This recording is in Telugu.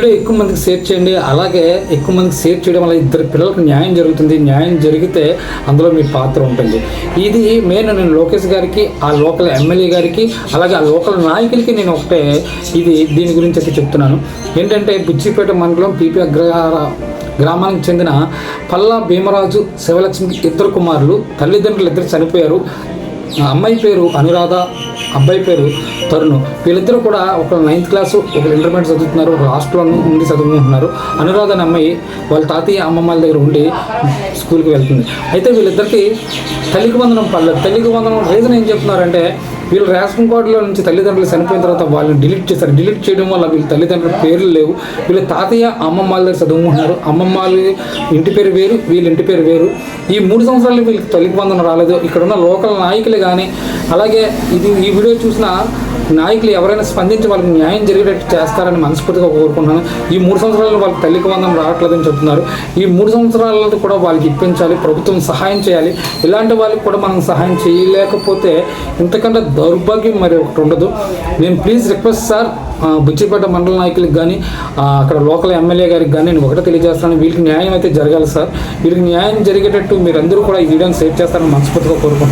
వీడియో ఎక్కువ మందికి షేర్ చేయండి. అలాగే ఎక్కువ మందికి షేర్ చేయడం వల్ల ఇద్దరు పిల్లలకు న్యాయం జరుగుతుంది. న్యాయం జరిగితే అందులో మీ పాత్ర ఉంటుంది. ఇది మెయిన్ నేను లోకేష్ గారికి, ఆ లోకల్ ఎమ్మెల్యే గారికి, అలాగే ఆ లోకల్ నాయకులకి నేను ఒకటే దీని గురించి అయితే చెప్తున్నాను. ఏంటంటే బుచ్చిపేట మండలం పీపీ గ్రామానికి చెందిన పల్లా భీమరాజు, శివలక్ష్మి ఇద్దరు కుమారులు. తల్లిదండ్రులు ఇద్దరు చనిపోయారు. అమ్మాయి పేరు అనురాధ, అబ్బాయి పేరు తరుణ్. వీళ్ళిద్దరూ కూడా ఒకరు 9th క్లాసు, ఒకరు ఇంటర్మీడియట్ చదువుతున్నారు, ఒక హాస్టల్లో ఉండి చదువుకుంటున్నారు. అనురాధ అనే అమ్మాయి వాళ్ళ తాతయ్య అమ్మమ్మల దగ్గర ఉండి స్కూల్కి వెళ్తుంది. అయితే వీళ్ళిద్దరికి తల్లికి వందనం పడలేదు. తల్లికి వందనం రీజన్ ఏం చెప్తున్నారంటే, వీళ్ళు రేషన్ కార్డులో నుంచి తల్లిదండ్రులు చనిపోయిన తర్వాత వాళ్ళని డిలీట్ చేస్తారు. డిలీట్ చేయడం వల్ల వీళ్ళ తల్లిదండ్రుల పేర్లు లేవు. వీళ్ళ తాతయ్య అమ్మమ్మల దగ్గర చదువుకుంటున్నారు. అమ్మమ్మల ఇంటి పేరు వేరు, వీళ్ళ ఇంటి పేరు వేరు. ఈ 3 సంవత్సరాలు వీళ్ళకి తల్లికి వందనం రాలేదు. ఇక్కడ ఉన్న లోకల్ నాయకులు కానీ, అలాగే ఈ వీడియో చూసిన నాయకులు ఎవరైనా స్పందించి వాళ్ళకి న్యాయం జరిగేటట్టు చేస్తారని మనస్ఫూర్తిగా కోరుకుంటున్నాను. ఈ 3 సంవత్సరాలు వాళ్ళకి తల్లికి వందనం రావట్లేదని చెప్తున్నారు. ఈ 3 సంవత్సరాలతో కూడా వాళ్ళకి ఇప్పించాలి, ప్రభుత్వం సహాయం చేయాలి. ఇలాంటి వాళ్ళకి కూడా మనం సహాయం చేయలేకపోతే ఇంతకంటే దౌర్భాగ్యం మరి ఒకటి ఉండదు. నేను ప్లీజ్ రిక్వెస్ట్ సార్, బుచ్చిపేట మండల నాయకులకు కానీ, అక్కడ లోకల్ ఎమ్మెల్యే గారికి కానీ నేను ఒకటే తెలియజేస్తాను, వీళ్ళకి న్యాయం అయితే జరగాలి సార్. వీళ్ళకి న్యాయం జరిగేటట్టు మీరందరూ కూడా ఈ వీడియోని షేర్ చేస్తారని మనస్ఫూర్తిగా కోరుకుంటున్నాను.